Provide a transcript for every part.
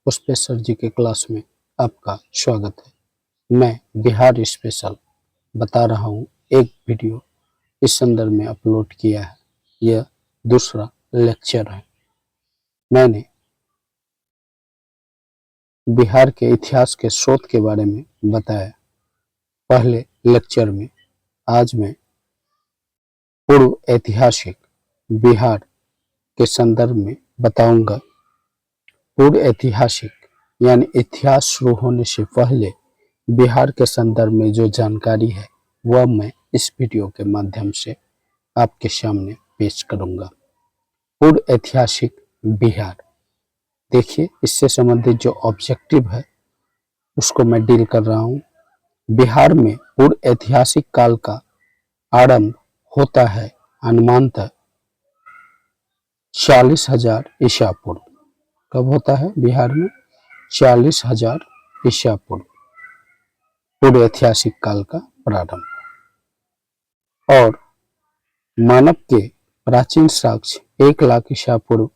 पुष्पेश्वर जी के क्लास में आपका स्वागत है। मैं बिहार स्पेशल बता रहा हूँ, एक वीडियो इस संदर्भ में अपलोड किया है। यह दूसरा लेक्चर है। मैंने बिहार के इतिहास के स्रोत के बारे में बताया पहले लेक्चर में। आज मैं पूर्व ऐतिहासिक बिहार के संदर्भ में बताऊंगा। पूर्व ऐतिहासिक यानी इतिहास शुरू होने से पहले बिहार के संदर्भ में जो जानकारी है वह मैं इस वीडियो के माध्यम से आपके सामने पेश करूंगा। पूर्व ऐतिहासिक बिहार, देखिए इससे संबंधित जो ऑब्जेक्टिव है उसको मैं डील कर रहा हूँ। बिहार में पूर्व ऐतिहासिक काल का आरंभ होता है अनुमानतः 40,000 ईसा पूर्व। कब होता है बिहार में? 40,000 ईसा पूर्व पूर्व ऐतिहासिक काल का प्रारंभ। और मानव के प्राचीन साक्ष्य 1,00,000 ईसा पूर्व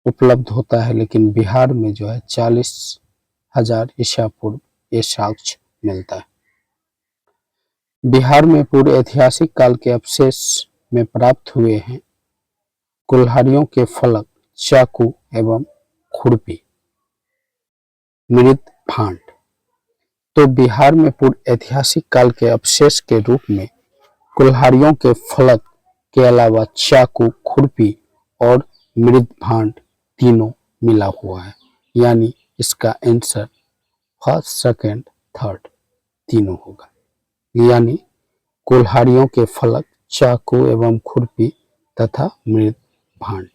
उपलब्ध होता है, लेकिन बिहार में जो है 40,000 ईसा पूर्व ये साक्ष्य मिलता है। बिहार में पूर्व ऐतिहासिक काल के अवशेष में प्राप्त हुए हैं कुल्हाड़ियों के फलक, चाकू एवं खुरपी, मृत भांड। तो बिहार में पूर्व ऐतिहासिक काल के अवशेष के रूप में कुल्हाड़ियों के फलक के अलावा चाकू, खुरपी और मृत भांड तीनों मिला हुआ है। यानी इसका आंसर फर्स्ट, सेकंड, थर्ड तीनों होगा। यानी कुल्हाड़ियों के फलक, चाकू एवं खुरपी तथा मृत भांड।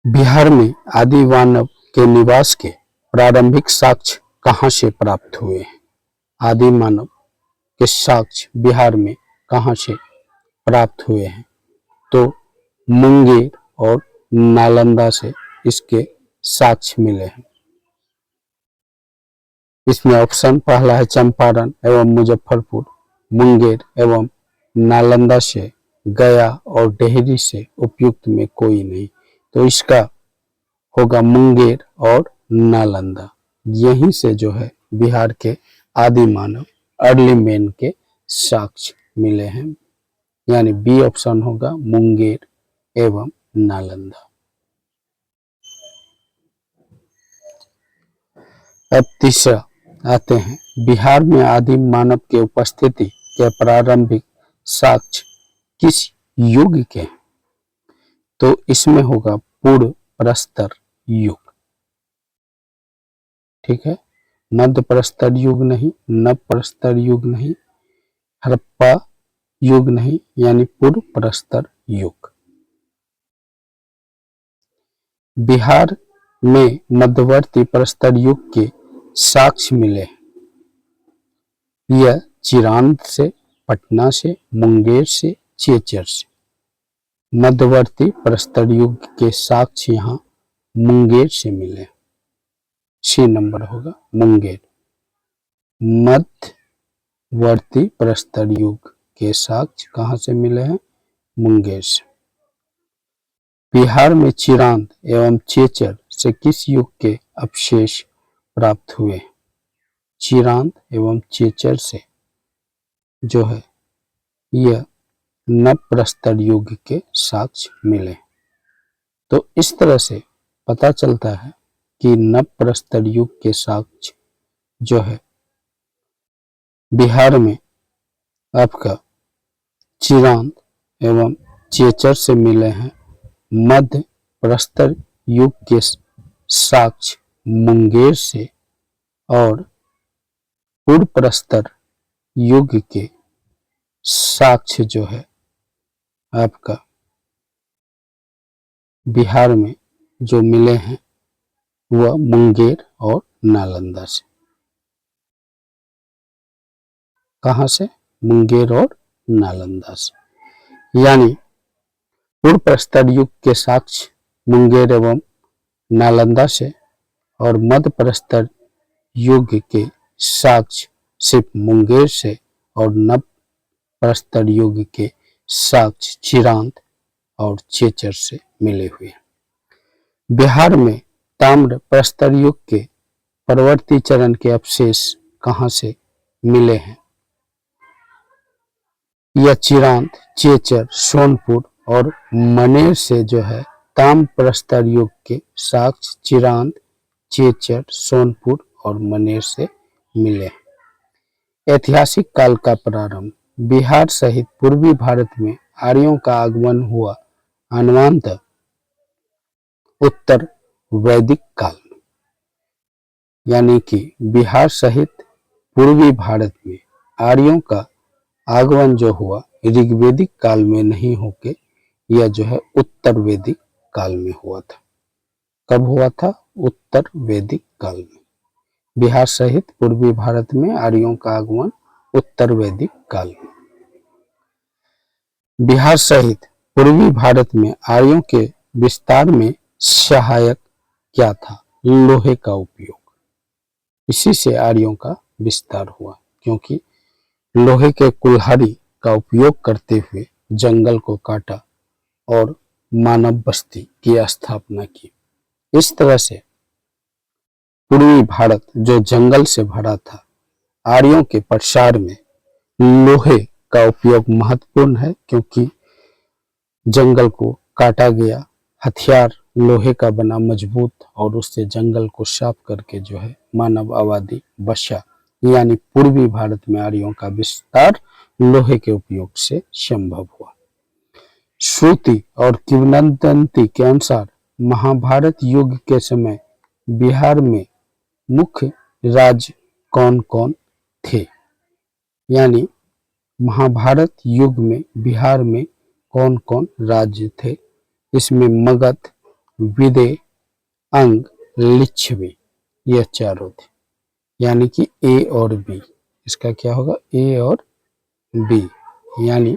बिहार में आदि मानव के निवास के प्रारंभिक साक्ष्य कहाँ से प्राप्त हुए हैं? आदि मानव के साक्ष्य बिहार में कहाँ से प्राप्त हुए हैं? तो मुंगेर और नालंदा से इसके साक्ष्य मिले हैं। इसमें ऑप्शन पहला है चंपारण एवं मुजफ्फरपुर, मुंगेर एवं नालंदा से, गया और डेहरी से उपयुक्त में कोई नहीं। तो इसका होगा मुंगेर और नालंदा। यहीं से जो है बिहार के आदि मानव, अर्ली मैन के साक्ष्य मिले हैं। यानी बी ऑप्शन होगा मुंगेर एवं नालंदा। अब तीसरा आते हैं, बिहार में आदिम मानव के उपस्थिति के प्रारंभिक साक्ष्य किस युग के हैं? तो इसमें होगा पूर्व प्रस्तर युग। ठीक है, मध्य प्रस्तर युग नहीं, नव प्रस्तर युग नहीं, हड़प्पा युग नहीं, यानी पूर्व प्रस्तर युग। बिहार में मध्यवर्ती प्रस्तर युग के साक्ष्य मिले हैं। यह चिरांद से, पटना से, मुंगेर से, चेचर से। मध्यवर्ती प्रस्तर युग के साक्ष्य यहाँ मुंगेर से मिले। सी नंबर होगा मुंगेर। मध्यवर्ती प्रस्तर युग के साक्ष्य कहाँ से मिले हैं? मुंगेर से। बिहार में चिरांद एवं चेचर से किस युग के अवशेष प्राप्त हुए? चिरांद एवं चेचर से जो है यह नव प्रस्तर युग के साक्ष्य मिले। तो इस तरह से पता चलता है कि नव प्रस्तर युग के साक्ष्य जो है बिहार में आपका चिरांद एवं चेचर से मिले हैं। मध्य प्रस्तर युग के साक्ष्य मुंगेर से और पूर्व प्रस्तर युग के साक्ष्य जो है आपका बिहार में जो मिले हैं वह मुंगेर और नालंदा से। कहाँ से? मुंगेर और नालंदा से। यानी पूर्व प्रस्तर युग के साक्ष्य मुंगेर एवं नालंदा से और मध्य प्रस्तर युग के साक्ष्य सिर्फ मुंगेर से और नव प्रस्तर युग के साक्ष्य चिरांद और चेचर से मिले हुए हैं। बिहार में ताम्र प्रस्तर युग के परवर्ती चरण के अवशेष कहाँ से मिले हैं? यह चिरांद, चेचर, सोनपुर और मनेर से जो है ताम्र प्रस्तर युग के साक्ष्य चिरांद, चेचर, सोनपुर और मनेर से मिले। ऐतिहासिक काल का प्रारंभ। बिहार सहित पूर्वी भारत में आर्यों का आगमन हुआ अनुमानतः उत्तर वैदिक काल में, यानी कि बिहार सहित पूर्वी भारत में आर्यों का आगमन जो हुआ ऋग्वेदिक काल में नहीं होके यह जो है उत्तर वैदिक काल में हुआ था। कब हुआ था? उत्तर वैदिक काल में। बिहार सहित पूर्वी भारत में आर्यों का आगमन उत्तर वैदिक काल में। बिहार सहित पूर्वी भारत में आर्यों के विस्तार में सहायक क्या था? लोहे का उपयोग। इसी से आर्यों का विस्तार हुआ, क्योंकि लोहे के कुल्हाड़ी का उपयोग करते हुए जंगल को काटा और मानव बस्ती की स्थापना की। इस तरह से पूर्वी भारत जो जंगल से भरा था, आर्यों के प्रसार में लोहे का उपयोग महत्वपूर्ण है, क्योंकि जंगल को काटा गया, हथियार लोहे का बना मजबूत, और उससे जंगल को साफ करके जो है मानव आबादी बसा, यानी पूर्वी भारत में आर्यों का विस्तार लोहे के उपयोग से संभव हुआ। श्रुति और किंवदंती के अनुसार महाभारत युग के समय बिहार में मुख्य राज्य कौन कौन थे? यानी महाभारत युग में बिहार में कौन कौन राज्य थे? इसमें मगध, विदेह, अंग, लिच्छवी, यह चारों थे, यानी कि ए और बी। इसका क्या होगा? ए और बी, यानी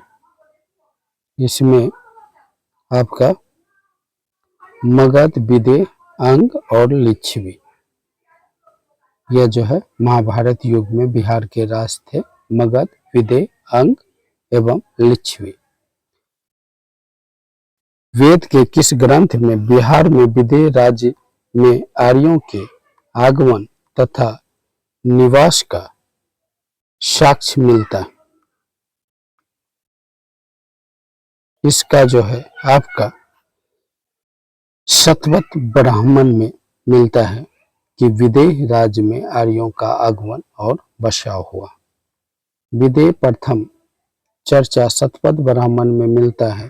इसमें आपका मगध, विदेह, अंग और लिच्छवी, यह जो है महाभारत युग में बिहार के राज थे। मगध, विदेह, अंग एवं लिच्छवी। वेद के किस ग्रंथ में बिहार में विदेह राज्य में आर्यों के आगमन तथा निवास का साक्ष्य मिलता है? इसका जो है आपका शतपथ ब्राह्मण में मिलता है कि विदेह राज्य में आर्यों का आगमन और बसाव हुआ। विदेह प्रथम चर्चा शतपथ ब्राह्मण में मिलता है।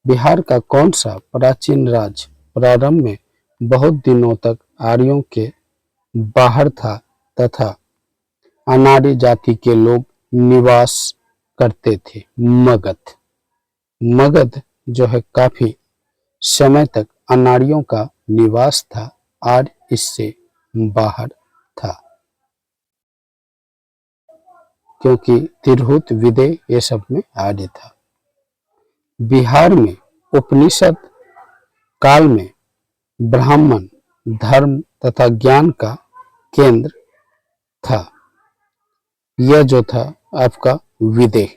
बिहार का कौन सा प्राचीन राज्य प्रारंभ में बहुत दिनों तक आर्यों के बाहर था तथा अनार्य जाति के लोग निवास करते थे? मगध। मगध जो है काफी समय तक अनार्यों का निवास था, आर्य इससे बाहर था, क्योंकि तिरहुत, विदेह ये सब में आर्य था। बिहार में उपनिषद काल में ब्राह्मण धर्म तथा ज्ञान का केंद्र था। यह जो था आपका विदेह,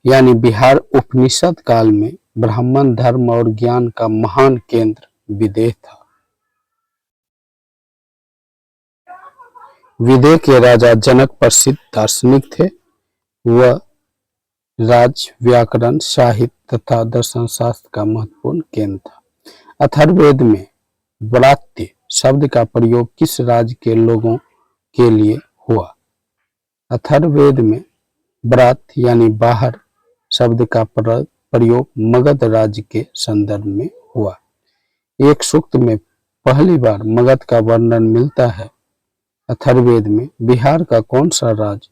यानी बिहार उपनिषद काल में ब्राह्मण धर्म और ज्ञान का महान केंद्र विदेह था। विदेह के राजा जनक प्रसिद्ध दार्शनिक थे। वह राज, व्याकरण, साहित्य तथा दर्शन शास्त्र का महत्वपूर्ण केंद्र था। अथर्ववेद में व्रात्य शब्द का प्रयोग किस राज्य के लोगों के लिए हुआ? अथर्ववेद में व्रात यानी बाहर शब्द का प्रयोग मगध राज्य के संदर्भ में हुआ। एक सूक्त में पहली बार मगध का वर्णन मिलता है। अथर्ववेद में बिहार का कौन सा राज्य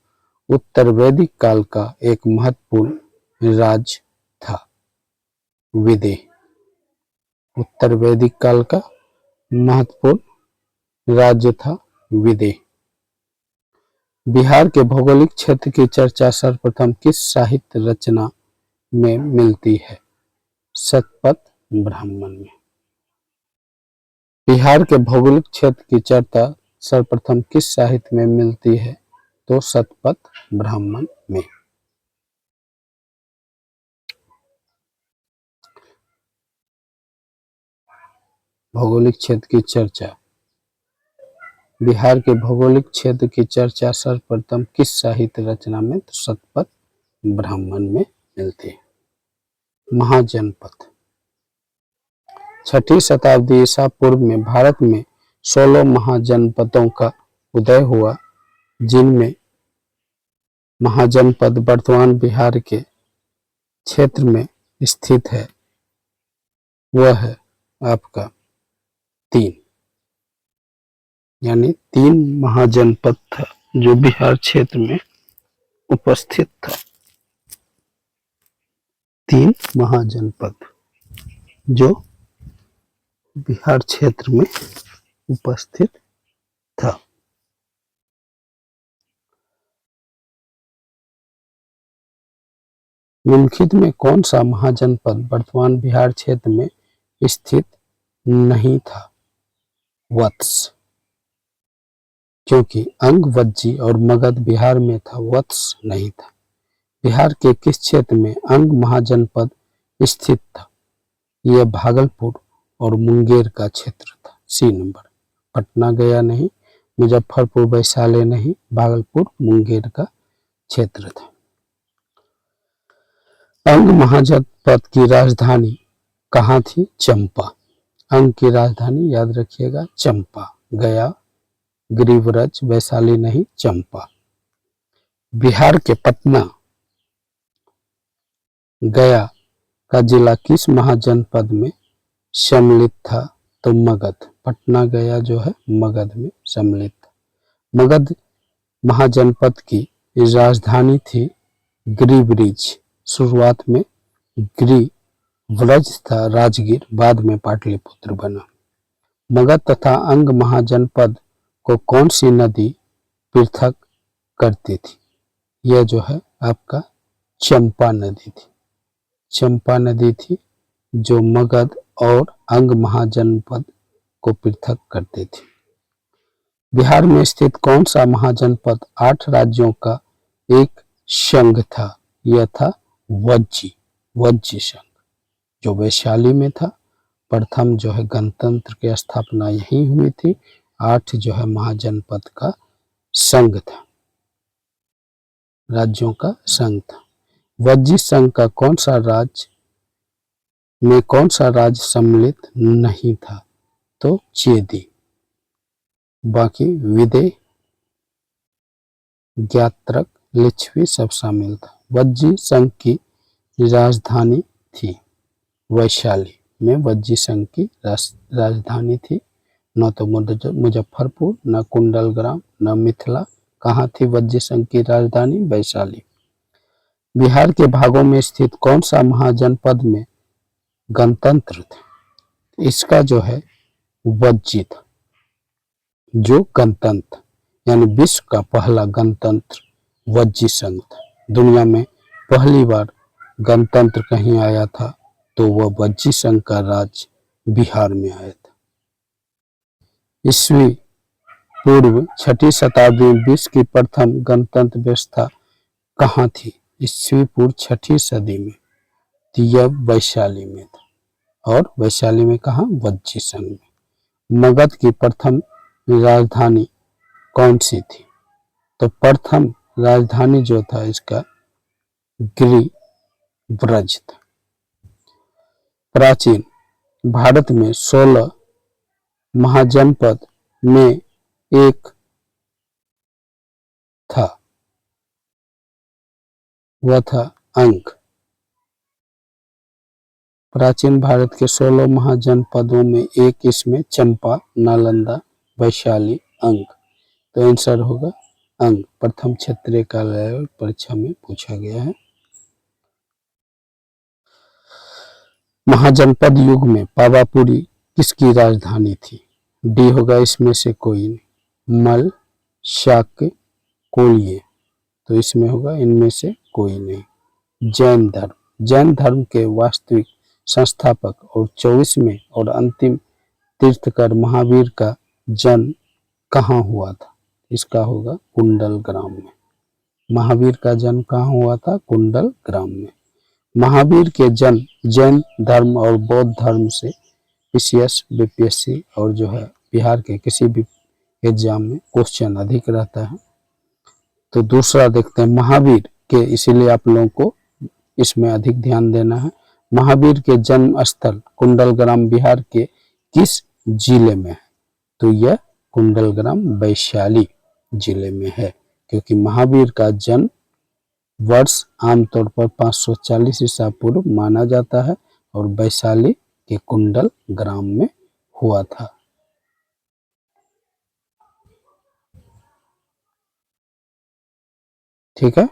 उत्तर वैदिक काल का एक महत्वपूर्ण राज्य था? विदेह। उत्तर वैदिक काल का महत्वपूर्ण राज्य था विदेह। बिहार के भौगोलिक क्षेत्र की चर्चा सर्वप्रथम किस साहित्य रचना में मिलती है? शतपथ ब्राह्मण में। बिहार के भौगोलिक क्षेत्र की चर्चा सर्वप्रथम किस साहित्य में मिलती है? तो शतपथ ब्राह्मण में। भौगोलिक क्षेत्र की चर्चा। बिहार के भौगोलिक क्षेत्र की चर्चा सर्वप्रथम किस साहित्य रचना में? तो शतपथ ब्राह्मण में मिलती है। महाजनपद। 6ठी शताब्दी ईसा पूर्व में भारत में 16 महाजनपदों का उदय हुआ, जिनमें महाजनपद वर्तमान बिहार के क्षेत्र में स्थित है वह है आपका 3, यानी 3 महाजनपद था जो बिहार क्षेत्र में उपस्थित था। 3 महाजनपद जो बिहार क्षेत्र में उपस्थित था। निम्नलिखित में कौन सा महाजनपद वर्तमान बिहार क्षेत्र में स्थित नहीं था? वत्स, क्योंकि अंग, वज्जी और मगध बिहार में था, वत्स नहीं था। बिहार के किस क्षेत्र में अंग महाजनपद स्थित था? यह भागलपुर और मुंगेर का क्षेत्र था। सी नंबर। पटना गया नहीं, मुजफ्फरपुर वैशाली नहीं, भागलपुर मुंगेर का क्षेत्र था। अंग महाजनपद की राजधानी कहाँ थी? चंपा। अंग की राजधानी याद रखिएगा चंपा। गया, गिरिव्रज, वैशाली नहीं, चंपा। बिहार के पटना, गया का जिला किस महाजनपद में सम्मिलित था? तो मगध। पटना गया जो है मगध में सम्मिलित था। मगध महाजनपद की राजधानी थी गिरिव्रज। शुरुआत में गिरिव्रज था राजगीर, बाद में पाटलिपुत्र बना। मगध तथा अंग महाजनपद को कौन सी नदी पृथक करती थी? यह जो है आपका चंपा नदी थी। चंपा नदी थी जो मगध और अंग महाजनपद को पृथक करती थी। बिहार में स्थित कौन सा महाजनपद 8 राज्यों का एक संघ था? यह था वज्जी संघ, जो वैशाली में था। प्रथम जो है गणतंत्र की स्थापना यहीं हुई थी। 8 जो है महाजनपद का संघ था, राज्यों का संघ था। वज्जी संघ का कौन सा राज्य सम्मिलित नहीं था? तो चेदी। बाकी विदय, ज्ञात्रक, लिच्छवी सब शामिल था। वज्जी संघ की राजधानी थी वैशाली में। वज्जी संघ की राजधानी थी, न तो मुजफ्फरपुर, न कुंडलग्राम, न मिथिला। कहाँ थी वज्जी संघ की राजधानी? वैशाली। बिहार के भागों में स्थित कौन सा महाजनपद में गणतंत्र था? इसका जो है वज्जी था, जो गणतंत्र यानी विश्व का पहला गणतंत्र वज्जी संघ था। दुनिया में पहली बार गणतंत्र कहीं आया था तो वह वज्जी संघ का राज्य बिहार में आया था। ईस्वी पूर्व 6ठी शताब्दी में विश्व की प्रथम गणतंत्र व्यवस्था कहाँ थी? ईस्वी पूर्व 6ठी सदी में, तो यह वैशाली में था। और वैशाली में कहाँ? वज्जी संघ में। मगध की प्रथम राजधानी कौन सी थी? तो प्रथम राजधानी जो था इसका गिरिव्रज था। प्राचीन भारत में 16 महाजनपद में एक था, वह था अंग। प्राचीन भारत के 16 महाजनपदों में एक इसमें चंपा, नालंदा, वैशाली, अंग। तो आंसर होगा अंग। प्रथम क्षेत्रीय कार्यालय परीक्षा में पूछा गया है। महाजनपद युग में पावापुरी किसकी राजधानी थी? डी होगा इसमें से कोई नहीं। मल, शाक्य, कोलिय, तो इसमें होगा इनमें से कोई नहीं। जैन धर्म। जैन धर्म के वास्तविक संस्थापक और 24वें और अंतिम तीर्थकर महावीर का जन्म कहाँ हुआ था? इसका होगा कुंडलग्राम में। महावीर का जन्म कहाँ हुआ था? कुंडलग्राम में। महावीर के जन्म जैन धर्म और बौद्ध धर्म से पीसीएस, बीपीएससी और जो है बिहार के किसी भी एग्जाम में क्वेश्चन अधिक रहता है। तो दूसरा देखते हैं महावीर के, इसीलिए आप लोगों को इसमें अधिक ध्यान देना है। महावीर के जन्म स्थल कुंडलग्राम बिहार के किस जिले में है? तो यह कुंडलग्राम वैशाली जिले में है, क्योंकि महावीर का जन्म वर्ष आमतौर पर 540 ईसा पूर्व माना जाता है और वैशाली के कुंडल ग्राम में हुआ था। ठीक है।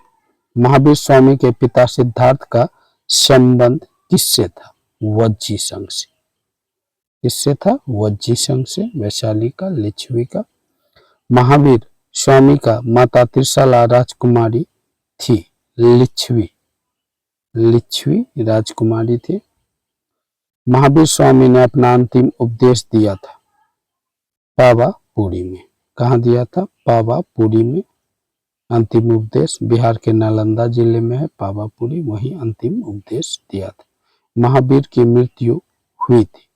महावीर स्वामी के पिता सिद्धार्थ का संबंध किससे था? वज्जी संघ से। किससे था? वज्जी संघ से, वैशाली का, लिच्छवी का। महावीर स्वामी का माता त्रिशला राजकुमारी थी, लिच्छवी राजकुमारी थी। महावीर स्वामी ने अपना अंतिम उपदेश दिया था पावापुरी में। कहाँ दिया था? पावापुरी में। अंतिम उपदेश बिहार के नालंदा जिले में है पावापुरी, वही अंतिम उपदेश दिया था। महावीर की मृत्यु हुई थी,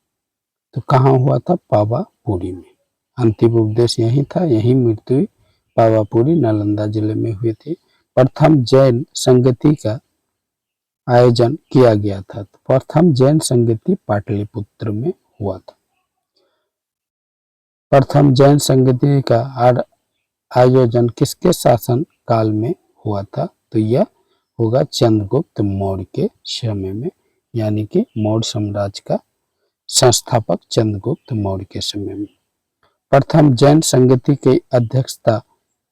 तो कहाँ हुआ था? पावापुरी में। अंतिम उपदेश यही था, यही मृत्यु पावापुरी नालंदा जिले में हुई थी। प्रथम जैन संगति का आयोजन किया गया था, तो प्रथम जैन संगति पाटलिपुत्र में हुआ था। प्रथम जैन संगति का आयोजन किसके शासन काल में हुआ था? तो यह होगा चंद्रगुप्त मौर्य के समय में, यानी कि मौर्य साम्राज्य का संस्थापक चंद्रगुप्त मौर्य के समय में। प्रथम जैन संगति की अध्यक्षता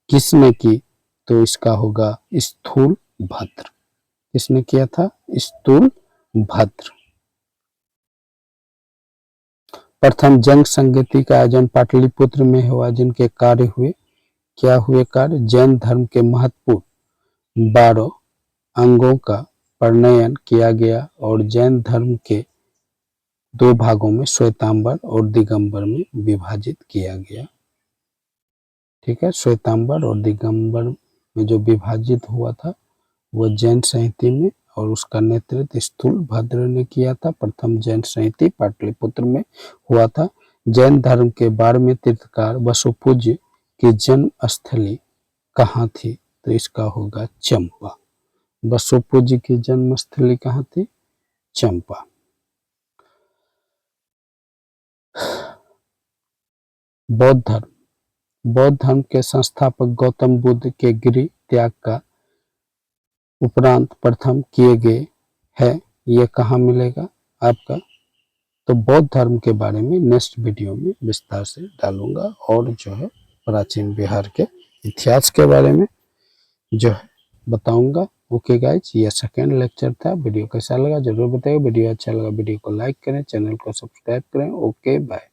किसने की? तो इसका होगा स्थूल भद्र। किसने किया था? स्थूल भद्र। प्रथम जैन संगति का आयोजन पाटलिपुत्र में हुआ, जिनके कार्य हुए, क्या हुए कार्य? जैन धर्म के महत्वपूर्ण 12 अंगों का प्रणयन किया गया और जैन धर्म के 2 भागों में, श्वेतांबर और दिगंबर में विभाजित किया गया। ठीक है, श्वेतांबर और दिगंबर में जो विभाजित हुआ था वो जैन संहिता में, और उसका नेतृत्व स्थूल भद्र ने किया था। प्रथम जैन संहिता पाटलिपुत्र में हुआ था। जैन धर्म के 12वें तीर्थकार बसवपूज्य की जन्म स्थली कहाँ थी? तो इसका होगा चंपा। बसवपूज्य की जन्म स्थली कहाँ थी? चंपा। बौद्ध धर्म के संस्थापक गौतम बुद्ध के गृह त्याग का उपरांत प्रथम किए गए हैं, ये कहाँ मिलेगा आपका? तो बौद्ध धर्म के बारे में नेक्स्ट वीडियो में विस्तार से डालूंगा, और जो है प्राचीन बिहार के इतिहास के बारे में जो है बताऊंगा। ओके गाइज, ये सेकेंड लेक्चर था। वीडियो कैसा लगा जरूर बताइए। वीडियो अच्छा लगा वीडियो को लाइक करें, चैनल को सब्सक्राइब करें। Okay bye.